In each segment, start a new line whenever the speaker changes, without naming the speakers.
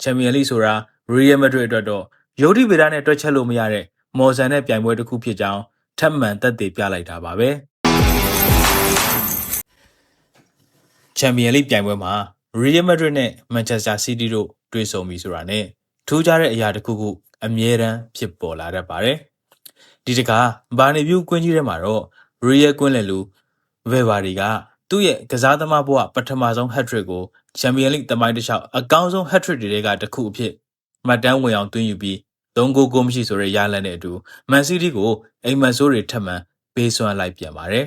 ချန်ပီယံလိဆိုတာရီယယ်မက်ဒရစ်အတွက်တော့ယုတ်တိဗေဒနဲ့တွက်ချက်လို့မရတဲ့မော်ဆန်တဲ့ပြိုင်ပွဲတစ်ခုဖြစ်ကြောင်းထပ်မံသက်သေပြလိုက်တာပါပဲချန်ပီယံလိပြိုင်ပွဲမှာရီယယ်မက်ဒရစ်နဲ့မန်ချက်စတာစီးတီးတို့တွေ့ဆုံပြီဆိုတာနဲ့ထူးခြားတဲ့အရာတစ်ခုခုအမြဲတမ်းဖြစ်ပေါ်လာတတ်ပါတယ်ဒီတခါဘာနေပြူကွင်းကြီးထဲမှာတော့ရီယယ်ကွင်းလယ်လူဗယ်ဘာဒီကသူ့ရဲ့ကစားသမားဘဝပထမဆုံးဟက်ထရစ်ကိုချန်ပီယံလိသမိုင်းတစ်လျှောက်အကောင်းဆုံးဟက်ထရစ်တွေကတစ်ခုအဖြစ်မှတ်တမ်းဝင်အောင်သွင်းယူပြီး3 ဂိုးမရှိဆိုတဲ့ရလဒ်နဲ့အတူမန်စီးတီးကိုအိမ်မက်ဆိုးတွေထပ်မံပေးစွမ်းလိုက်ပြန်ပါတယ်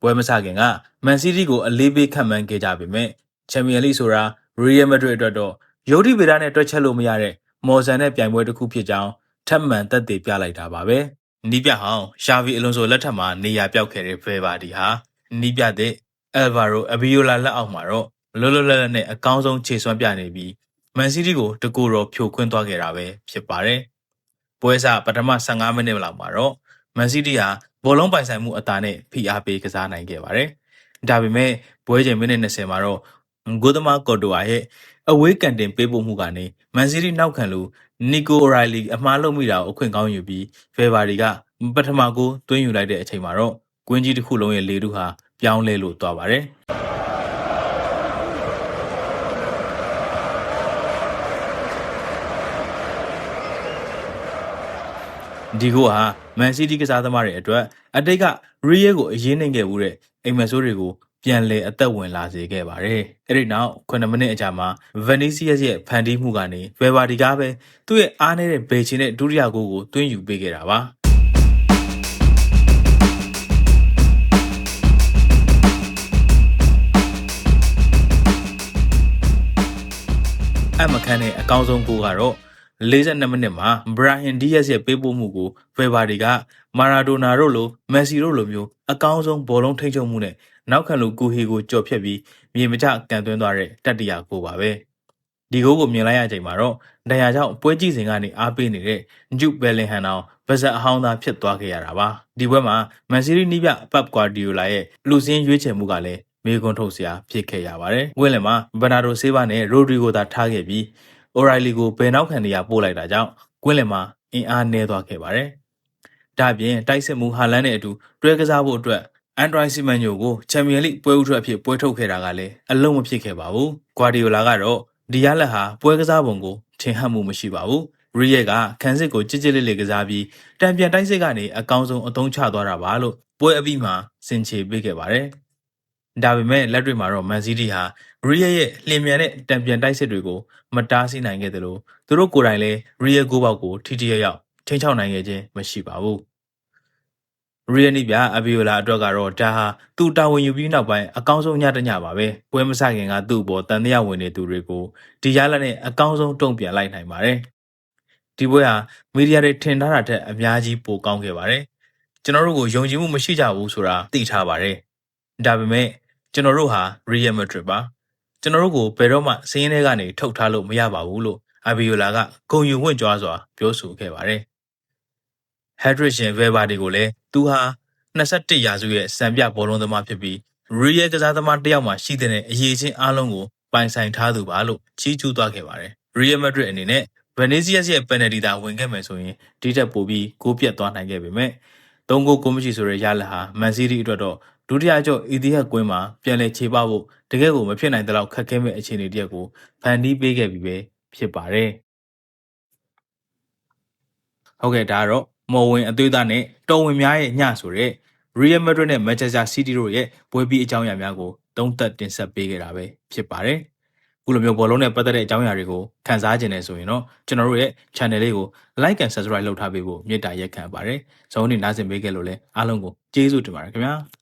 ပွဲမစခင်ကမန်စီးတီးကိုအလေးပေးခံမှန်းခဲ့ကြပေမဲ့ချန်ပီယံလိဆိုတာရီယယ်မက်ဒရစ်အတွက်တော့ယုတ်တိဗေဒနဲ့တွက်ချက်လို့မရတဲ့မော်ဆန်တဲ့ပြိုင်ပွဲတစ်ခုဖြစ်ကြောင်းထပ်မံသက်သေပြလိုက်တာပါပဲနီးပြဟောင်းရှာဗီအလွန်ဆိုလက်ထက်မှာနေရာပြောက်ခဲ့တဲ့ဗယ်ဘာဒီဟာနီးပြတဲ့အယ်ဗာရိုအဘီယိုလာလက်အောက်မှာတော့လောလောလတ်လတ်နဲ့အကောင်းဆုံးခြေစွမ်းပြနေပြီးမန်စီးတီးကိုတကူတော့ဖြိုခွင်းသွားခဲ့တာပဲဖြစ်ပါတယ်ပွဲစားပထမ15မိနစ်လောက်မှာတော့မန်စီးတီးဟာဘောလုံးပိုင်ဆိုင်မှုအသာနဲ့ဖိအားပေးကစားနိုင်ခဲ့ပါတယ်ဒါပေမဲ့ပွဲချိန်မိနစ်20မှာတော့ဂိုသမာကော်တိုအာရဲ့အဝေးကန်တင်ပေးပို့မှုကနေမန်စီးတီးနောက်ခံလူနီကိုရိုင်လီအမှားလုပ်မိတာကိုအခွင့်ကောင်းယူပြီးဗယ်ဘာဒီကပထမကိုသွင်းယူလိုက်တဲ့အချိန်မှာတော့ကွင်းကြီးတစ်ခုလုံးရဲ့လေထုဟာပြောင်းလဲလို့သွားပါတယ်ဒီကိုဟာမန်စီးတီးကစားသမားတွေအတွက်အတိတ်ကရီယယ်ကိုအရေးနိုင်ခဲ့မှုတဲ့အိမ်မက်ဆိုးတွေကိုပြန်လည်အသက်ဝင်လာစေခဲ့ပါတယ်။အဲ့ဒီနောက်9မိနစ်အကြာမှာဗနီစီယက်ရဲ့ဖန်တီးမှုကနေဗယ်ဘာဒီကပဲသူ့ရဲ့အားနည်းတဲ့ဘေချင်တဲ့ဒုတိယဂိုးကိုသွင်းယူပေးခဲ့တာပါ။အမခန်းနဲ့အကောင်းဆုံးဂိုးကတော့42မိနစ်မှာဘရာဟင်ဒီယက်စ်ရဲ့ပေးပို့မှုကိုဗယ်ဘာဒီကမာရာဒိုနာတို့လိုမက်ဆီတို့လိုမျိုးအကောင်းဆုံးဘောလုံးထိန်းချုပ်မှုနဲ့နောက်ခံလူကူဟီကိုကြော်ဖြတ်ပြီးမြေမကျကန်သွင်းသွားတဲ့တတိယဂိုးပါပဲဒီဂိုးကိုမြင်လိုက်ရချိန်မှာတော့ဒဏ်ရာကြောင့်ပွဲကြည့်စဉ်ကနေအားပေးနေတဲ့ဂျူဘယ်လင်ဟန်အောင်ဗဇက်အဟောင်းသားဖြစ်သွားခဲ့ရတာပါဒီပွဲမှာမန်စီးတီးနီးပြပပ်ကွာဒီယိုလာရဲ့လူစင်းရွေးချယ်မှုကလည်းမေကွန်ထုတ်စရာဖြစ်ခဲ့ရပါတယ်ဝင်းလင်မှာဘနာဒိုဆေးဘာနဲ့ရိုဒရီဂိုသာထားခဲ့ပြီးအိုရိုင်လီကိုဘယ်နောက်ခံနေရပို့လိုက်တာကြောင့်ကွင်းလင်မှာအင်အားနည်းသွားခဲ့ပါတယ်။ဒါ့အပြင်တိုက်စစ်မှုဟာလန်နဲ့အတူတွဲကစားဖို့အတွက်အန်ဒရိုင်စီမန်ညိုကိုချန်ပီယံလိပွဲဥထွက်အဖြစ်ပွဲထုတ်ခဲ့တာကလည်းအလုံးမဖြစ်ခဲ့ပါဘူး။ဂွာဒီယိုလာကတော့ဒီရလက်ဟာပွဲကစားပုံကိုထင်ဟပ်မှုမရှိပါဘူး။ရီယယ်ကခန်းစစ်ကိုကြစ်ကြစ်လေးလေးကစားပြီးတံပြန်တိုက်စစ်ကနေအကောင်းဆုံးအသုံးချသွားတာပါလို့ပွဲအပြီးမှာစင်ချေပေးခဲ့ပါတယ်။ဒါပေမဲ့လက်တွေ့မှာတော့မန်စီးတီးဟာရီယယ်ရဲ့လျင်မြန်တဲ့တံပြန်တိုက်စစ်တွေကိုမတားဆီးနိုင်ခဲ့သလိုသူတို့ကိုယ်တိုင်လည်းရီယယ်ဂိုးပေါက်ကိုထိထိရောက်ထိန်းချောက်နိုင်ခဲ့ခြင်းမရှိပါဘူးရီယယ်နီပြအဘီယိုလာအတွက်ကတော့ဒါဟာသူ့တာဝန်ယူပြီးနောက်ပိုင်းအကောင်းဆုံးညတညပါပဲပွဲမစခင်ကသူ့ဘောတန်တရားဝင်နေသူတွေကိုဒီရလက်နဲ့အကောင်းဆုံးတုံ့ပြန်လိုက်နိုင်ပါတယ်ဒီပွဲဟာမီဒီယာတွေထင်ထားတာထက်အများကြီးပိုကောင်းခဲ့ပါတယ်ကျွန်တော်တို့ကိုယုံကြည်မှုမရှိကြဘူးဆိုတာသိထားပါတယ်ဒါပေမဲ့ကျွန်တော်တို့ဟာရီယယ်မက်ဒရစ်ပါကျွန်တော်တို့ကိုဘယ်တော့မှစင်းရင်းထဲကနေထုတ်ထားလို့မရပါဘူးလို့အဘီယိုလာကဂုဏ်ယူဝင့်ကြွားစွာပြောဆိုခဲ့ပါတယ်ဟက်ဒရစ်ရှင်ဗယ်ဘာဒီကိုလည်းသူဟာ21ရာစုရဲ့စံပြဘောလုံးသမားဖြစ်ပြီးရီယယ်ကစားသမားတစ်ယောက်မှရှိတဲ့အရေးချင်းအားလုံးကိုပိုင်ဆိုင်ထားသူပါလို့ချီးကျူးသွားခဲ့ပါတယ်ရီယယ်မက်ဒရစ်အနေနဲ့ဗနီစီယက်ရဲ့ပယ်နယ်တီသာဝင်ခဲ့မယ်ဆိုရင်ဒီထက်ပိုပြီးဂိုးပြတ်သွားနိုင်ခဲ့ပေမဲ့3 ဂိုးကိုမရှိဆိုတဲ့ရလက်ဟာမန်စီးတီးအတွက်တော့ဒုတိယအကျော့အီသီဟက်ကွင်းမှာပြန်လည်ခြေပဖို့တကယ်ကိုမဖြစ်နိုင်တဲ့လောက်ခက်ခဲမဲ့အခြေအနေတရက်ကိုဖန်တီးပေးခဲ့ပြီးပဲဖြစ်ပါတယ်ဟုတ်ကဲ့ဒါကတော့မော်ဝင်အသွေးသားနဲ့တော်ဝင်များရဲ့ညဆိုတဲ့ရီယယ်မက်ဒရစ်နဲ့မန်ချက်စတာစီးတီးတို့ရဲ့ပွဲပြီးအကြောင်းအရာများကိုသုံးသပ်တင်ဆက်ပေးခဲ့တာပဲဖြစ်ပါတယ်ခုလိုမျိုးဘောလုံးနဲ့ပတ်သက်တဲ့အကြောင်းအရာတွေကိုခန်းစားခြင်းနဲ့ဆိုရင်တော့ကျွန်တော်တို့ရဲ့ channel လေးကို like and subscribe လုပ်ထားပေးဖို့မေတ္တာရက်ခံပါတယ်။ဇုံးနေနားဆင်ပေးခဲ့လို့လည်းအားလုံးကိုကျေးဇူးတင်ပါတယ်ခင်ဗျာ။